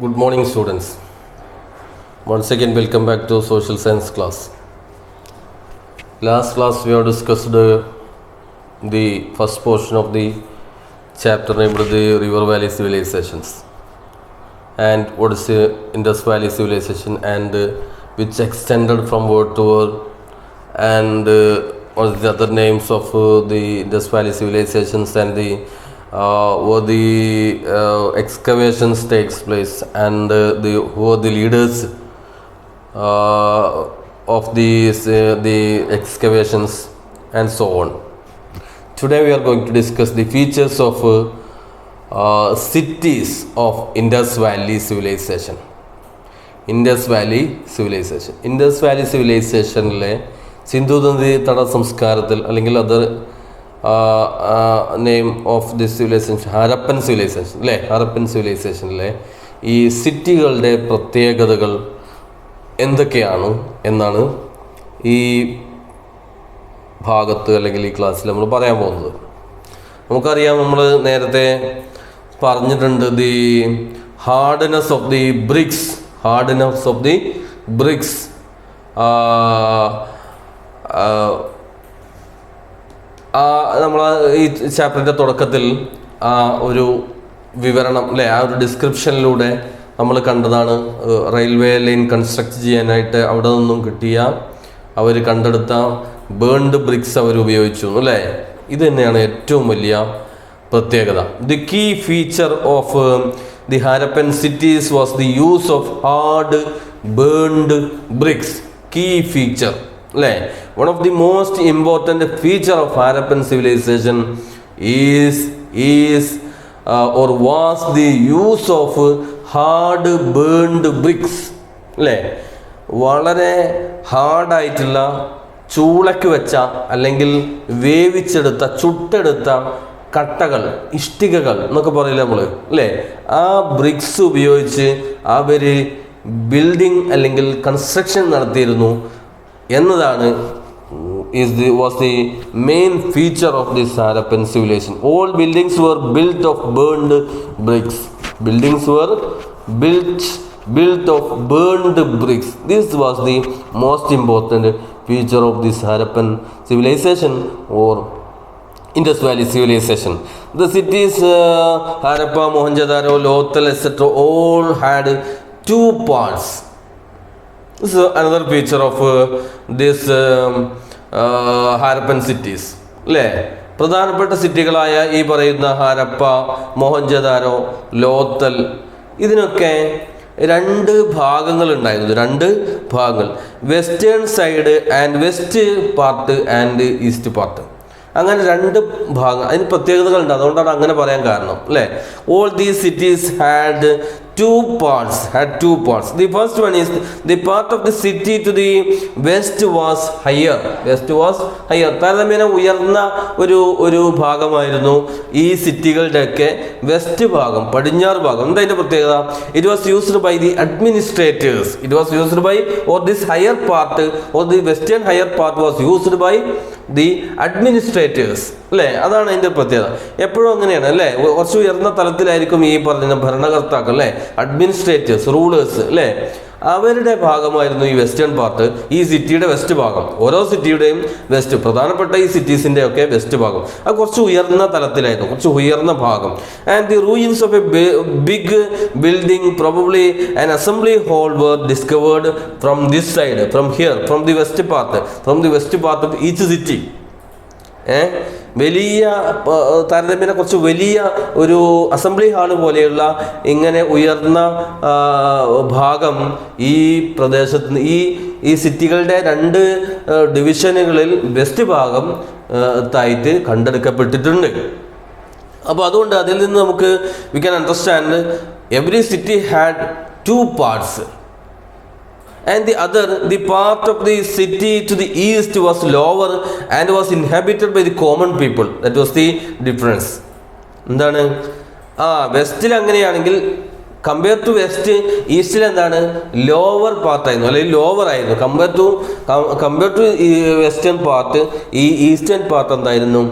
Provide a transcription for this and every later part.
Good morning, students. Once again, welcome back to social science class. Last class, we have discussed the first portion of the chapter named the River Valley Civilizations and what is the Indus Valley Civilization and which extended from word to word and what are the other names of the Indus Valley Civilizations and the where the excavations takes place and who are the leaders of the excavations and so on. Today we are going to discuss the features of cities of Indus Valley Civilization. Indus Valley Civilization. Indus Valley Civilizationലെ Sindhu നദീ തട സംസ്കാരത്തിൽ അല്ലെങ്കിൽ അത് name of this civilization Harappan civilization അല്ലേ, ഹരപ്പൻ സിവിലൈസേഷനിലെ ഈ സിറ്റികളുടെ പ്രത്യേകതകൾ എന്തൊക്കെയാണ് എന്നാണ് ഈ ഭാഗത്ത് അല്ലെങ്കിൽ ഈ ക്ലാസ്സിൽ നമ്മൾ പറയാൻ പോകുന്നത്. നമുക്കറിയാം, നമ്മൾ നേരത്തെ പറഞ്ഞിട്ടുണ്ട് the hardness of the bricks, hardness of the bricks നമ്മൾ ഈ ചാപ്റ്ററിൻ്റെ തുടക്കത്തിൽ ആ ഒരു വിവരണം അല്ലേ, ആ ഒരു ഡിസ്ക്രിപ്ഷനിലൂടെ നമ്മൾ കണ്ടതാണ്. റെയിൽവേ ലൈൻ കൺസ്ട്രക്ട് ചെയ്യാനായിട്ട് അവിടെ നിന്നും കിട്ടിയ അവർ കണ്ടെടുത്ത ബേൺഡ് ബ്രിക്സ് അവർ ഉപയോഗിച്ചു അല്ലേ. ഇത് തന്നെയാണ് ഏറ്റവും വലിയ പ്രത്യേകത. The key feature of the Harappan cities was the use of hard burned bricks. Key feature അല്ലേ, one of the most important feature of Harappan civilization is or was the use of hard burned bricks അല്ലേ. വളരെ ഹാർഡായിട്ടുള്ള ചൂളയ്ക്ക് വെച്ച അല്ലെങ്കിൽ വേവിച്ചെടുത്ത ചുട്ടെടുത്ത കട്ടകൾ, ഇഷ്ടികകൾ എന്നൊക്കെ പറയില്ല നമ്മൾ അല്ലേ, ആ ബ്രിക്സ് ഉപയോഗിച്ച് അവർ ബിൽഡിംഗ് അല്ലെങ്കിൽ കൺസ്ട്രക്ഷൻ നടത്തിയിരുന്നു എന്നതാണ് was the main feature of this Harappan civilization. All buildings were built of burned bricks. Buildings were built of burned bricks. This was the most important feature of this Harappan civilization or Indus Valley civilization. The cities Harappa, Mohenjo-daro, Lothal, etc. all had two parts. This is another feature of this Harappan cities അല്ലേ. പ്രധാനപ്പെട്ട സിറ്റികളായ ഈ പറയുന്ന ഹാരപ്പ, മോഹൻജദാരോ, ലോത്തൽ, ഇതിനൊക്കെ രണ്ട് ഭാഗങ്ങളുണ്ടായിരുന്നു. രണ്ട് ഭാഗങ്ങൾ, western side and west part and east part. അങ്ങനെ രണ്ട് ഭാഗം, അതിന് പ്രത്യേകതകളുണ്ട്. അതുകൊണ്ടാണ് അങ്ങനെ പറയാൻ കാരണം അല്ലേ. All these cities had two parts. The first one is the part of the city to the west was higher. താരതമ്യേന ഉയർന്ന ഒരു ഭാഗമായിരുന്നു ഈ സിറ്റികളുടെയൊക്കെ വെസ്റ്റ് ഭാഗം, പടിഞ്ഞാറ് ഭാഗം. എന്താ അതിൻ്റെ പ്രത്യേകത? It was used by the administrators. or this higher part or the western higher part was used by the administrators അല്ലേ. അതാണ് അതിൻ്റെ പ്രത്യേകത. എപ്പോഴും അങ്ങനെയാണ് അല്ലേ, കുറച്ച് ഉയർന്ന തലത്തിലായിരിക്കും ഈ പറഞ്ഞ ഭരണകർത്താക്കൾ അല്ലേ, അഡ്മിനിസ്ട്രേറ്റേഴ്സ്, റൂളേഴ്സ് അല്ലേ, അവരുടെ ഭാഗമായിരുന്നു ഈ വെസ്റ്റേൺ പാർട്ട്, ഈ സിറ്റിയുടെ വെസ്റ്റ് ഭാഗം. ഓരോ സിറ്റിയുടെയും വെസ്റ്റ്, പ്രധാനപ്പെട്ട ഈ സിറ്റീസിൻ്റെ ഒക്കെ വെസ്റ്റ് ഭാഗം അത് കുറച്ച് ഉയർന്ന തലത്തിലായിരുന്നു, കുറച്ച് ഉയർന്ന ഭാഗം. And the ruins of a big building, probably an assembly hall were discovered from this side, from the west part of each city. വലിയ താരതമ്യേന കുറച്ച് വലിയ ഒരു അസംബ്ലി ഹാള് പോലെയുള്ള ഇങ്ങനെ ഉയർന്ന ഭാഗം ഈ പ്രദേശത്ത് ഈ സിറ്റികളുടെ രണ്ട് ഡിവിഷനുകളിൽ വെസ്റ്റ് ഭാഗം തായിട്ട് കണ്ടെടുക്കപ്പെട്ടിട്ടുണ്ട്. അപ്പോൾ അതുകൊണ്ട് അതിൽ നിന്ന് നമുക്ക് we can understand every city had two parts. And the part of the city to the east was lower and was inhabited by the common people. That was the difference. എന്താണ് വെസ്റ്റിൽ അങ്ങനെയാണെങ്കിൽ compare to west, ഈസ്റ്റിൽ എന്താണ് lower പാർട്ടായിരുന്നു അല്ലെങ്കിൽ lower ആയിരുന്നു. Compare to western part, ഈ eastern part എന്തായിരുന്നു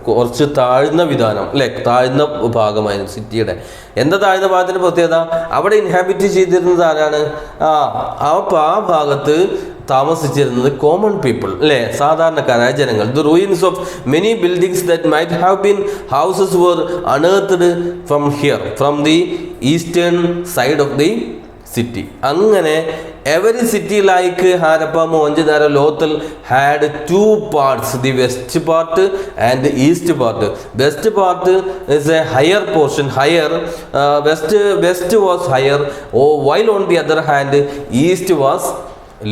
കുറച്ച് താഴ്ന്ന വിധാനം അല്ലെ, താഴ്ന്ന ഭാഗമായിരുന്നു സിറ്റിയുടെ. എന്താ താഴ്ന്ന ഭാഗത്തിന്റെ പ്രത്യേകത? അവിടെ ഇൻഹാബിറ്റ് ചെയ്തിരുന്നത് ആരാണ്? ആ ഭാഗത്ത് താമസിച്ചിരുന്നത് കോമൺ പീപ്പിൾ അല്ലെ, സാധാരണക്കാരായ ജനങ്ങൾ. The ruins of many buildings that might have been houses were unearthed from here, from the eastern side of the city. അങ്ങനെ every city like Harappa, Mohenjo-daro, Lothal had two parts, the west part and the east part. West part is a higher portion, west was higher, while on the other hand east was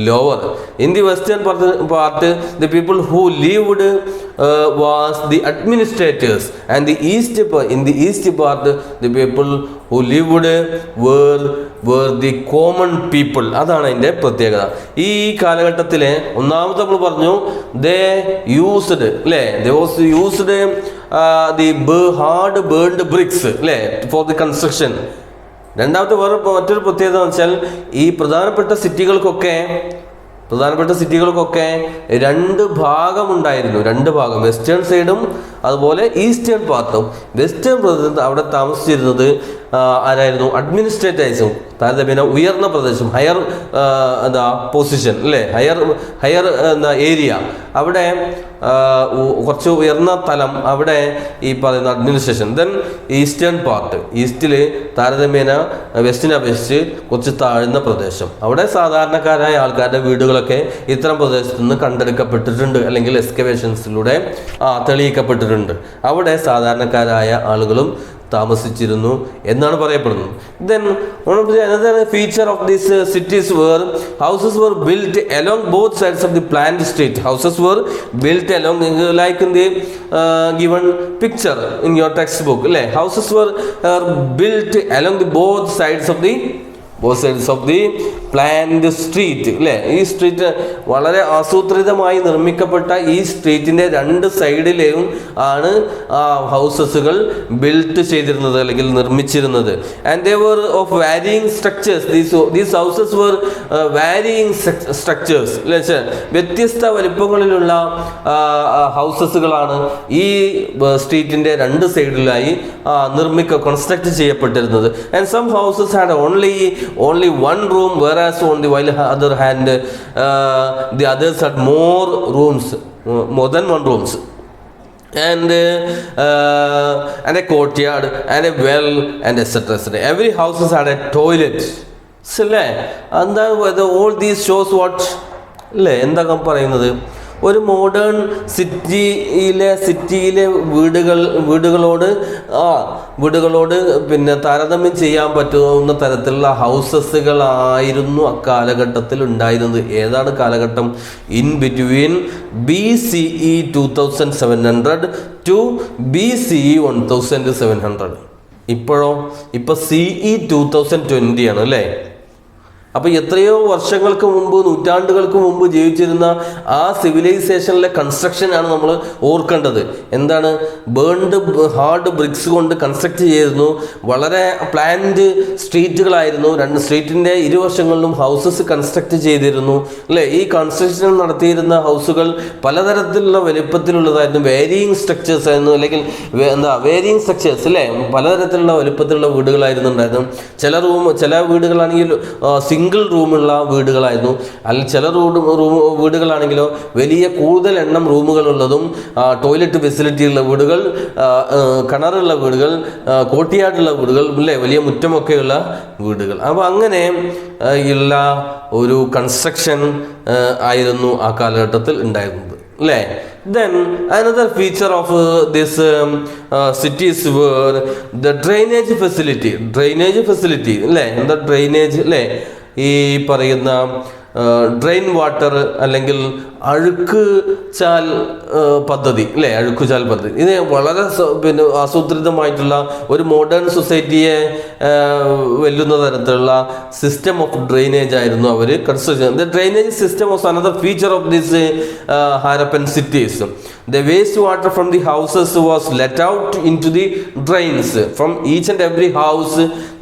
lower. In the western part the people who lived was the administrators, and in the east part the people who lived were the common people. അതാണ് അതിൻ്റെ പ്രത്യേകത. ഈ കാലഘട്ടത്തിലെ ഒന്നാമത്തെ നമ്മൾ പറഞ്ഞു they used the hard burned bricks അല്ലേ for the construction. രണ്ടാമത്തെ മറ്റൊരു പ്രത്യേകത എന്ന് വെച്ചാൽ ഈ പ്രധാനപ്പെട്ട സിറ്റികൾക്കൊക്കെ രണ്ട് ഭാഗമുണ്ടായിരുന്നു. രണ്ട് ഭാഗം, വെസ്റ്റേൺ സൈഡും അതുപോലെ ഈസ്റ്റേൺ പാർട്ടും. വെസ്റ്റേൺ പ്രദേശത്ത് അവിടെ താമസിച്ചിരുന്നത് ആരായിരുന്നു? അഡ്മിനിസ്ട്രേറ്റേഴ്സും. താരതമ്യേന ഉയർന്ന പ്രദേശം, ഹയർ പൊസിഷൻ അല്ലേ, ഹയർ ഏരിയ, അവിടെ കുറച്ച് ഉയർന്ന തലം, അവിടെ ഈ പറയുന്ന അഡ്മിനിസ്ട്രേഷൻ. ദെൻ ഈസ്റ്റേൺ പാർട്ട്, ഈസ്റ്റിൽ താരതമ്യേന വെസ്റ്റിനെ അപേക്ഷിച്ച് കുറച്ച് താഴ്ന്ന പ്രദേശം. അവിടെ സാധാരണക്കാരായ ആൾക്കാരുടെ വീടുകളൊക്കെ ഇത്തരം പ്രദേശത്ത് നിന്ന് കണ്ടെടുക്കപ്പെട്ടിട്ടുണ്ട്, അല്ലെങ്കിൽ എക്സ്കവേഷൻസിലൂടെ തെളിയിക്കപ്പെട്ടിട്ടുണ്ട്. അവിടെ സാധാരണക്കാരായ ആളുകളും താമസിച്ചിരുന്നു എന്നാണ് പറയപ്പെടുന്നത്. Then one of the another feature of these cities were houses were built along both sides of the planned street. Houses were built along, like in the given picture in your textbook. Houses were built along the both sides of the planned street അല്ലേ. ഈ street വളരെ ആസൂത്രിതമായി നിർമ്മിക്കപ്പെട്ട ഈ സ്ട്രീറ്റിൻ്റെ രണ്ട് സൈഡിലെയും ആണ് ഹൗസസുകൾ built ചെയ്തിരുന്നത് അല്ലെങ്കിൽ നിർമ്മിച്ചിരുന്നത്. And they were of varying structures. These houses were varying structures അല്ലേ, വ്യത്യസ്ത വലിപ്പങ്ങളിലുള്ള ഹൗസസുകളാണ് ഈ സ്ട്രീറ്റിൻ്റെ രണ്ട് സൈഡിലായി കൺസ്ട്രക്ട് ചെയ്യപ്പെട്ടിരുന്നത്. And some houses had only one room, whereas on the other hand the others had more than one rooms, and a courtyard and a well and etc. Every house had a toilet. And all these shows what എന്താ പറയുന്നത്, ഒരു modern സിറ്റിയിലെ വീടുകളോട് പിന്നെ താരതമ്യം ചെയ്യാൻ പറ്റുന്ന തരത്തിലുള്ള ഹൗസസുകളായിരുന്നു അക്കാലഘട്ടത്തിൽ ഉണ്ടായിരുന്നത്. ഏതാണ് കാലഘട്ടം? In between BCE 2700 to BCE 1700. ഇപ്പോൾ CE 2020 ആണ് അല്ലേ. അപ്പോൾ എത്രയോ വർഷങ്ങൾക്ക് മുമ്പ്, നൂറ്റാണ്ടുകൾക്ക് മുമ്പ് ജീവിച്ചിരുന്ന ആ സിവിലൈസേഷനിലെ കൺസ്ട്രക്ഷനാണ് നമ്മൾ ഓർക്കേണ്ടത്. എന്താണ്? ബേൺഡ് ഹാർഡ് ബ്രിക്സ് കൊണ്ട് കൺസ്ട്രക്ട് ചെയ്തിരുന്നു. വളരെ പ്ലാൻഡ് സ്ട്രീറ്റുകളായിരുന്നു. രണ്ട് സ്ട്രീറ്റിൻ്റെ ഇരുവശങ്ങളിലും ഹൗസസ് കൺസ്ട്രക്ട് ചെയ്തിരുന്നു അല്ലേ. ഈ കൺസ്ട്രക്ഷൻ നടത്തിയിരുന്ന ഹൗസുകൾ പലതരത്തിലുള്ള വലുപ്പത്തിലുള്ളതായിരുന്നു. വേരിയിങ് സ്ട്രക്ചേഴ്സ് ആയിരുന്നു, അല്ലെങ്കിൽ വേരിയിങ് സ്ട്രക്ചേഴ്സ് അല്ലേ, പലതരത്തിലുള്ള വലുപ്പത്തിലുള്ള വീടുകളായിരുന്നു ഉണ്ടായിരുന്നു. ചില വീടുകളാണെങ്കിൽ സിംഗിൾ റൂമുള്ള വീടുകളായിരുന്നു. അല്ലെങ്കിൽ ചില വീടുകളാണെങ്കിലോ കൂടുതൽ എണ്ണം റൂമുകളുള്ളതും ടോയ്ലറ്റ് ഫെസിലിറ്റി ഉള്ള വീടുകൾ, കിണറുള്ള വീടുകൾ, കോട്ടിയാട്ടുള്ള വീടുകൾ അല്ലേ, വലിയ മുറ്റമൊക്കെയുള്ള വീടുകൾ. അപ്പോൾ അങ്ങനെ ഉള്ള ഒരു കൺസ്ട്രക്ഷൻ ആയിരുന്നു ആ കാലഘട്ടത്തിൽ ഉണ്ടായിരുന്നത് അല്ലേ. Then another feature of this cities were the drainage facility അല്ലേ. എന്താ ഡ്രെയിനേജ് അല്ലേ? ഈ പറയുന്ന ഡ്രെയിൻ വാട്ടർ അല്ലെങ്കിൽ അഴുക്കുചാൽ പദ്ധതി അല്ലേ, അഴുക്കുചാൽ പദ്ധതി. ഇത് വളരെ ആസൂത്രിതമായിട്ടുള്ള ഒരു മോഡേൺ സൊസൈറ്റിയെ വെല്ലുന്ന തരത്തിലുള്ള സിസ്റ്റം ഓഫ് ഡ്രെയിനേജ് ആയിരുന്നു അവർ കൺസ്ട്രക്ട് ചെയ്യുന്നത്. The drainage system was another feature of this Harappan cities. The waste water from the houses was let out into the drains. From each and every house,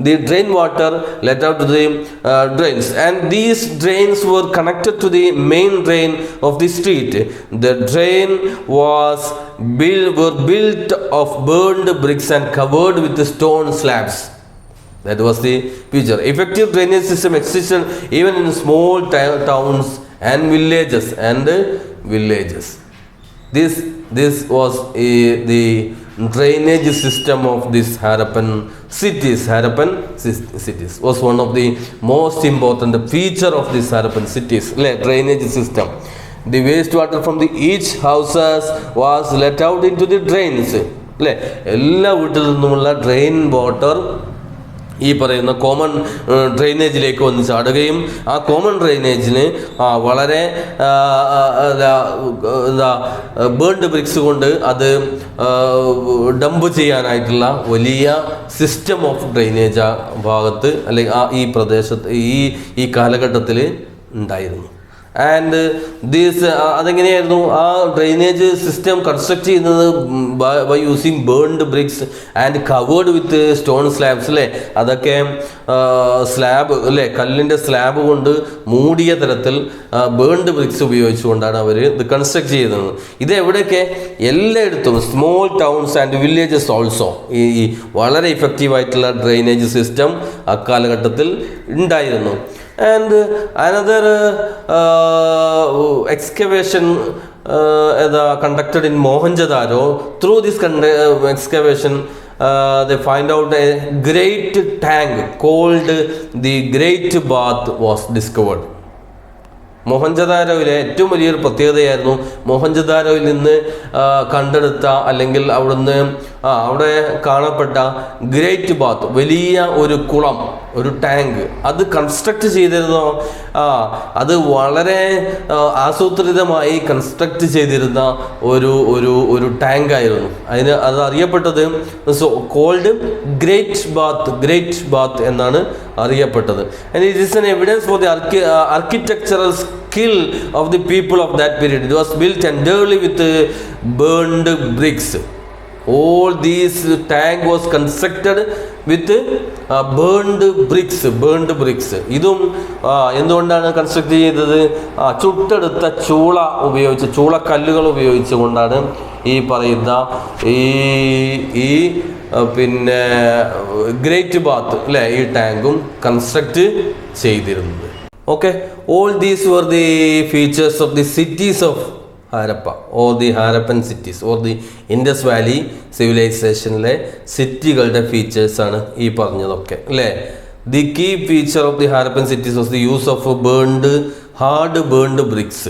the drain water let out to the drains. And these drains were connected to the main drain of the street. The drain were built of burned bricks and covered with stone slabs. That was the feature. Effective drainage system existed even in small towns and villages. This was the drainage system of this Harappan cities. Harappan cities was one of the most important feature of this Harappan cities. Drainage system. The wastewater from each houses was let out into the drains. എല്ലാ വീട്ടിൽ നിന്നുമുള്ള drain water ഈ പറയുന്ന common ഡ്രെയിനേജിലേക്ക് വന്ന് ചാടുകയും ആ common ഡ്രെയിനേജിന് വളരെ burned BRICS കൊണ്ട് അത് ഡംപ് ചെയ്യാനായിട്ടുള്ള വലിയ സിസ്റ്റം ഓഫ് ഡ്രെയിനേജ് ആ ഭാഗത്ത് അല്ലെങ്കിൽ ഈ പ്രദേശത്ത് ഈ കാലഘട്ടത്തിൽ ഉണ്ടായിരുന്നു. ആൻഡ് അതെങ്ങനെയായിരുന്നു ആ ഡ്രെയിനേജ് സിസ്റ്റം കൺസ്ട്രക്ട് ചെയ്യുന്നത് by using burned bricks and covered with stone slabs. അതൊക്കെ സ്ലാബ് കല്ലിൻ്റെ സ്ലാബ് കൊണ്ട് മൂടിയ തരത്തിൽ ബേൺഡ് ബ്രിക്സ് ഉപയോഗിച്ചുകൊണ്ടാണ് അവർ ഇത് കൺസ്ട്രക്ട് ചെയ്യുന്നത്. ഇത് എവിടെയൊക്കെ എല്ലായിടത്തും small towns and villages also ഈ വളരെ ഇഫക്റ്റീവായിട്ടുള്ള ഡ്രെയിനേജ് സിസ്റ്റം അക്കാലഘട്ടത്തിൽ ഉണ്ടായിരുന്നു. And another excavation conducted in Mohenjo-daro. Through this excavation, they find out a great tank called the Great Bath was discovered. മോഹൻജദാരോയിലെ ഏറ്റവും വലിയൊരു പ്രത്യേകതയായിരുന്നു മോഹൻജദാരോയിൽ നിന്ന് കണ്ടെടുത്ത അല്ലെങ്കിൽ അവിടെ കാണപ്പെട്ട ഗ്രേറ്റ് ബാത്ത്, വലിയ ഒരു കുളം, ഒരു ടാങ്ക്. അത് കൺസ്ട്രക്ട് ചെയ്തിരുന്നോ അത് വളരെ ആസൂത്രിതമായി കൺസ്ട്രക്ട് ചെയ്തിരുന്ന ഒരു ടാങ്ക് ആയിരുന്നു. അത് അറിയപ്പെട്ടത് കോൾഡ് ഗ്രേറ്റ് ബാത്ത് എന്നാണ് അറിയപ്പെട്ടത്. And it is an evidence for the architectural skill of the people of that period. It was built entirely with burned bricks. All these tank was constructed with burned bricks. ഇതും എന്തുകൊണ്ടാണ് construct ചെയ്തത്? ചുട്ടെടുത്ത ചൂളക്കല്ലുകൾ ഉപയോഗിച്ചുകൊണ്ടാണ് ഈ പറയുന്ന ഈ പിന്നെ great bath ഈ ടാങ്കും construct ചെയ്തിരുന്നത്. Okay, all these were the features of the cities of Harappa or the Harappan cities or the Indus Valley civilizationലെ സിറ്റികളുടെ ഫീച്ചേഴ്സ് ആണ് ഈ പറഞ്ഞതൊക്കെ അല്ലേ. The key feature of the Harappan cities was the use of hard burned bricks.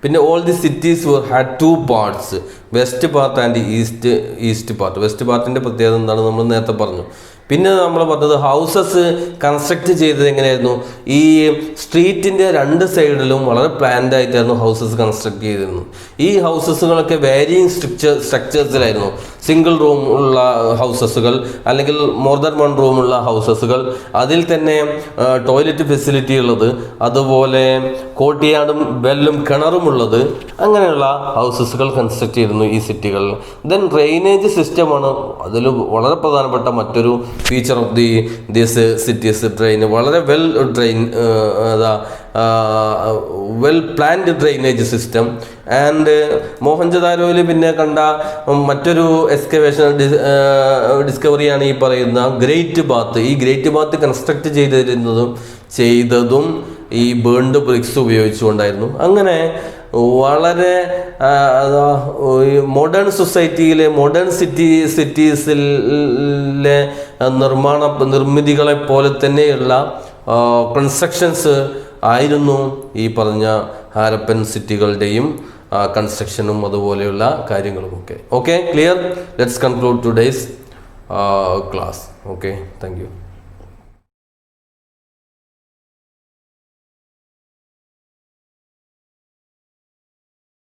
പിന്നെ all the cities had two parts, west part and east part. West പാർട്ടിൻ്റെ പ്രത്യേകത എന്താണ് നമ്മൾ നേരത്തെ പറഞ്ഞു. പിന്നെ നമ്മൾ പറഞ്ഞത് ഹൗസസ് കൺസ്ട്രക്ട് ചെയ്തത് എങ്ങനെയായിരുന്നു? ഈ സ്ട്രീറ്റിൻ്റെ രണ്ട് സൈഡിലും വളരെ പ്ലാൻഡ് ആയിട്ടായിരുന്നു ഹൗസസ് കൺസ്ട്രക്ട് ചെയ്തിരുന്നു. ഈ ഹൗസസുകളൊക്കെ വേരിയിങ് സ്ട്രക്ചേഴ്സിലായിരുന്നു. സിംഗിൾ റൂം ഉള്ള ഹൗസസുകൾ അല്ലെങ്കിൽ മോർ ദാൻ വൺ റൂമുള്ള ഹൗസസുകൾ, അതിൽ തന്നെ ടോയ്ലറ്റ് ഫെസിലിറ്റി ഉള്ളത്, അതുപോലെ കോർട്ട്യാർഡും വെല്ലും കിണറുമുള്ളത്, അങ്ങനെയുള്ള ഹൗസസുകൾ കൺസ്ട്രക്ട് ചെയ്തിരുന്നു ഈ സിറ്റികളിൽ. ദെൻ ഡ്രെയിനേജ് സിസ്റ്റമാണ് അതിൽ വളരെ പ്രധാനപ്പെട്ട മറ്റൊരു ഫീച്ചർ ഓഫ് ദിസ് സിറ്റീസ്. വളരെ well planned drainage system. And മോഹൻജദാരോയിൽ പിന്നെ കണ്ട മറ്റൊരു ഡിസ്കവറിയാണ് ഈ പറയുന്ന ഗ്രേറ്റ് ബാത്ത്. ഈ ഗ്രേറ്റ് ബാത്ത് കൺസ്ട്രക്ട് ചെയ്തതും ഈ ബേൺഡ് ബ്രിക്സ് ഉപയോഗിച്ചുകൊണ്ടായിരുന്നു. അങ്ങനെ വളരെ മോഡേൺ സൊസൈറ്റിയിലെ മോഡേൺ സിറ്റീസിലെ നിർമ്മിതികളെ പോലെ തന്നെയുള്ള കൺസ്ട്രക്ഷൻസ് ആയിരുന്നു ഈ പറഞ്ഞ ഹാരപ്പൻ സിറ്റികളുടെയും കൺസ്ട്രക്ഷനും അതുപോലെയുള്ള കാര്യങ്ങളുമൊക്കെ. Okay, clear? Let's conclude today's class. Okay, thank you.